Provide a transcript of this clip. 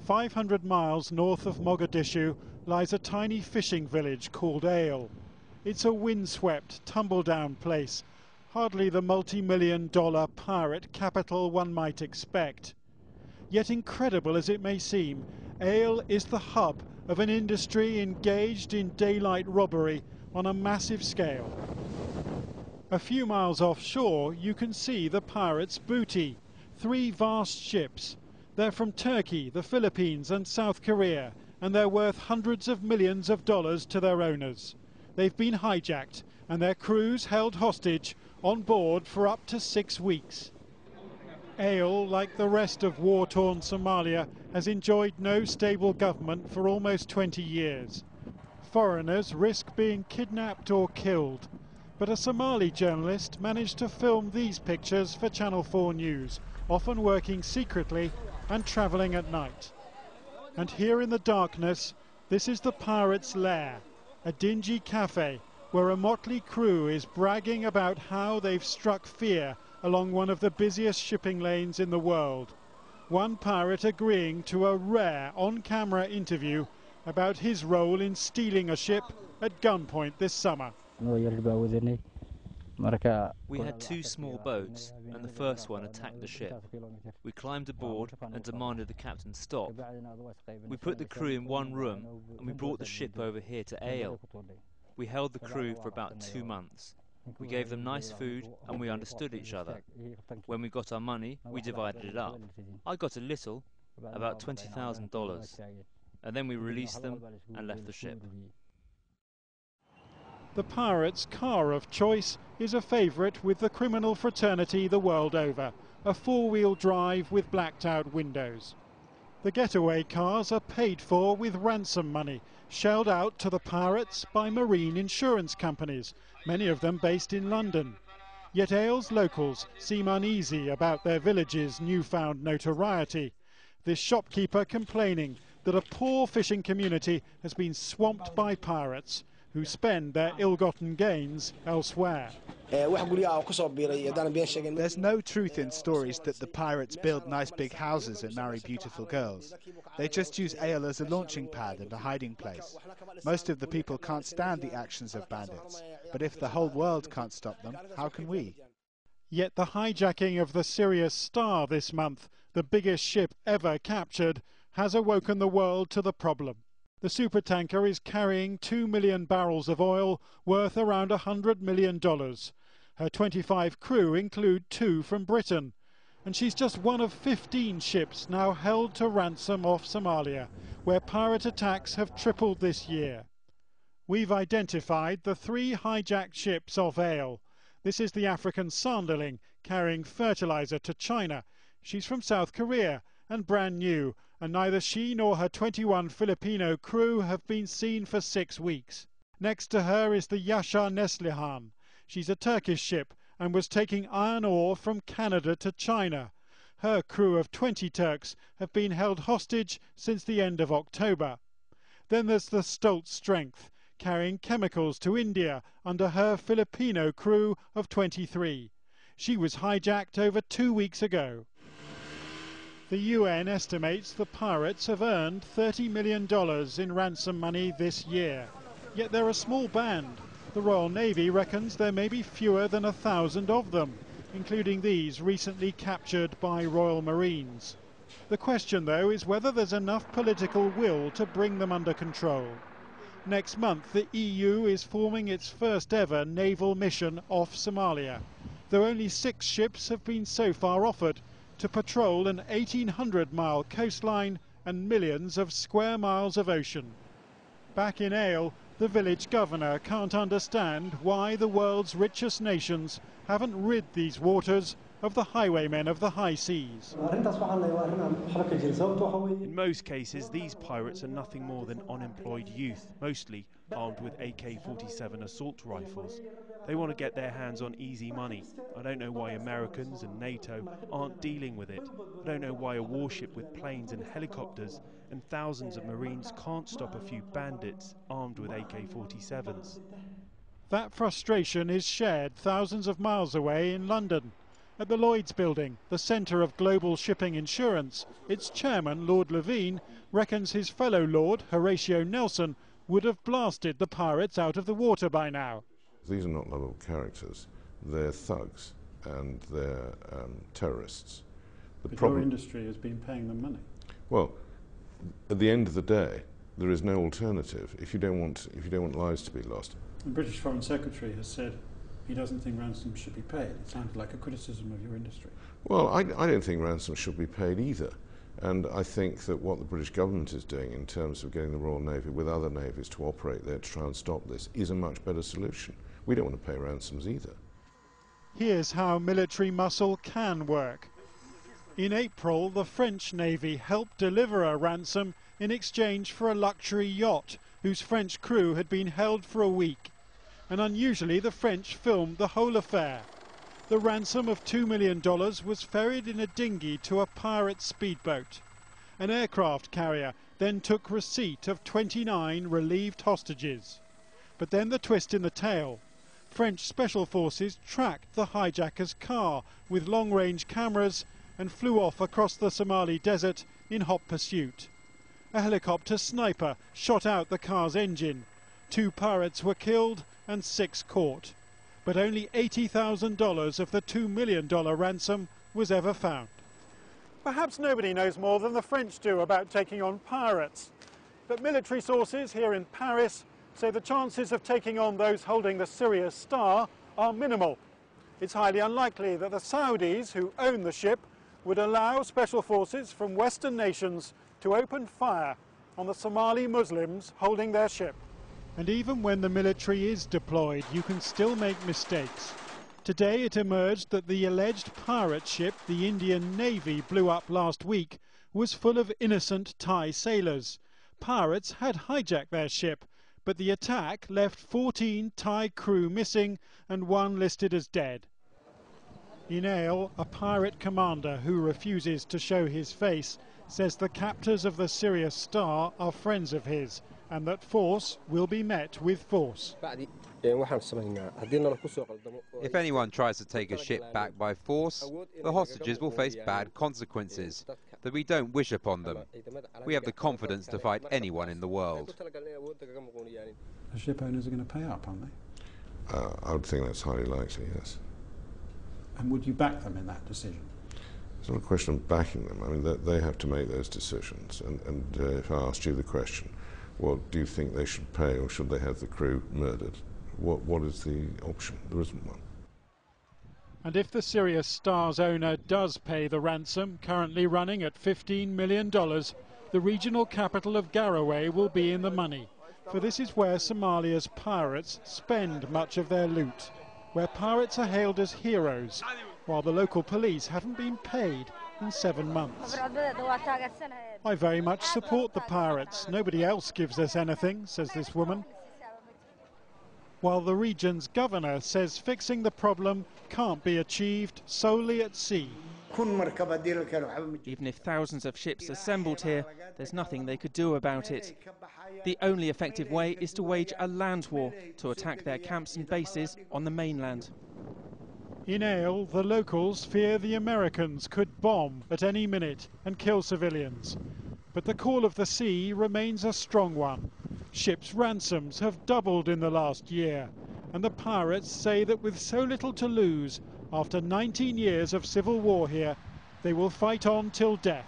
500 miles north of Mogadishu lies a tiny fishing village called Ale. It's a windswept, tumble-down place, hardly the multi-million-dollar pirate capital one might expect. Yet incredible as it may seem, Ale is the hub of an industry engaged in daylight robbery on a massive scale. A few miles offshore you can see the pirates' booty, 3 vast ships. They're from Turkey, the Philippines and South Korea, and they're worth hundreds of millions of dollars to their owners. They've been hijacked and their crews held hostage on board for up to 6 weeks. Ale, like the rest of war-torn Somalia, has enjoyed no stable government for almost 20 years. Foreigners risk being kidnapped or killed. But a Somali journalist managed to film these pictures for Channel 4 News, often working secretly and travelling at night. And here in the darkness, this is the pirates' lair, a dingy cafe where a motley crew is bragging about how they've struck fear along one of the busiest shipping lanes in the world. One pirate agreeing to a rare on-camera interview about his role in stealing a ship at gunpoint this summer. We had 2 small boats, and the first one attacked the ship. We climbed aboard and demanded the captain stop. We put the crew in one room, and we brought the ship over here to Ale. We held the crew for about 2 months. We gave them nice food, and we understood each other. When we got our money, we divided it up. I got a little, about $20,000, and then we released them and left the ship. The pirates' car of choice is a favourite with the criminal fraternity the world over, a 4-wheel drive with blacked-out windows. The getaway cars are paid for with ransom money, shelled out to the pirates by marine insurance companies, many of them based in London. Yet Ale's locals seem uneasy about their village's newfound notoriety. This shopkeeper complaining that a poor fishing community has been swamped by pirates who spend their ill-gotten gains elsewhere. There's no truth in stories that the pirates build nice big houses and marry beautiful girls. They just use Ale as a launching pad and a hiding place. Most of the people can't stand the actions of bandits, but if the whole world can't stop them, how can we? Yet the hijacking of the Sirius Star this month, the biggest ship ever captured, has awoken the world to the problem. The supertanker is carrying 2 million barrels of oil worth around $100 million. Her 25 crew include 2 from Britain. And she's just one of 15 ships now held to ransom off Somalia, where pirate attacks have tripled this year. We've identified the 3 hijacked ships off Ale. This is the African Sanderling, carrying fertilizer to China. She's from South Korea and brand new, and neither she nor her 21 Filipino crew have been seen for 6 weeks. Next to her is the Yasha Neslihan. She's a Turkish ship and was taking iron ore from Canada to China. Her crew of 20 Turks have been held hostage since the end of October. Then there's the Stolt Strength, carrying chemicals to India under her Filipino crew of 23. She was hijacked over 2 weeks ago. The UN estimates the pirates have earned $30 million in ransom money this year. Yet they're a small band. The Royal Navy reckons there may be fewer than 1,000 of them, including these recently captured by Royal Marines. The question, though, is whether there's enough political will to bring them under control. Next month, the EU is forming its first ever naval mission off Somalia, though only 6 ships have been so far offered to patrol an 1,800-mile coastline and millions of square miles of ocean. Back in Ale, the village governor can't understand why the world's richest nations haven't rid these waters of the highwaymen of the high seas. In most cases, these pirates are nothing more than unemployed youth, mostly armed with AK-47 assault rifles. They want to get their hands on easy money. I don't know why Americans and NATO aren't dealing with it. I don't know why a warship with planes and helicopters and thousands of Marines can't stop a few bandits armed with AK-47s. That frustration is shared thousands of miles away in London. At the Lloyd's building, the centre of global shipping insurance, its chairman, Lord Levine, reckons his fellow Lord, Horatio Nelson, would have blasted the pirates out of the water by now. These are not lovable characters. They're thugs and they're terrorists. But your industry has been paying them money. Well, at the end of the day, there is no alternative if you don't want lives to be lost. The British Foreign Secretary has said he doesn't think ransom should be paid. It sounded like a criticism of your industry. Well, I don't think ransom should be paid either. And I think that what the British government is doing in terms of getting the Royal Navy with other navies to operate there to try and stop this is a much better solution. We don't want to pay ransoms either. Here's how military muscle can work. In April, the French Navy helped deliver a ransom in exchange for a luxury yacht whose French crew had been held for a week. And unusually, the French filmed the whole affair. The ransom of $2 million was ferried in a dinghy to a pirate speedboat. An aircraft carrier then took receipt of 29 relieved hostages. But then the twist in the tale. French special forces tracked the hijacker's car with long-range cameras and flew off across the Somali desert in hot pursuit. A helicopter sniper shot out the car's engine. 2 pirates were killed and 6 caught. But only $80,000 of the $2 million ransom was ever found. Perhaps nobody knows more than the French do about taking on pirates. But military sources here in Paris say the chances of taking on those holding the Sirius Star are minimal. It's highly unlikely that the Saudis, who own the ship, would allow special forces from Western nations to open fire on the Somali Muslims holding their ship. And even when the military is deployed, you can still make mistakes. Today it emerged that the alleged pirate ship the Indian Navy blew up last week was full of innocent Thai sailors. Pirates had hijacked their ship, but the attack left 14 Thai crew missing and 1 listed as dead. Inail, a pirate commander who refuses to show his face, says the captors of the Sirius Star are friends of his and that force will be met with force. If anyone tries to take a ship back by force, the hostages will face bad consequences that we don't wish upon them. We have the confidence to fight anyone in the world. The ship owners are going to pay up, aren't they? I would think that's highly likely, yes. And would you back them in that decision? It's not a question of backing them. I mean, they have to make those decisions. And if I asked you the question, well, do you think they should pay or should they have the crew murdered? What is the option? There isn't one. And if the Sirius Star's owner does pay the ransom, currently running at $15 million, the regional capital of Garowe will be in the money. For this is where Somalia's pirates spend much of their loot, where pirates are hailed as heroes, while the local police haven't been paid in 7 months. I very much support the pirates. Nobody else gives us anything, says this woman. While the region's governor says fixing the problem can't be achieved solely at sea. Even if thousands of ships assembled here, there's nothing they could do about it. The only effective way is to wage a land war, to attack their camps and bases on the mainland. In Ale, the locals fear the Americans could bomb at any minute and kill civilians. But the call of the sea remains a strong one. Ships' ransoms have doubled in the last year, and the pirates say that with so little to lose, after 19 years of civil war here, they will fight on till death.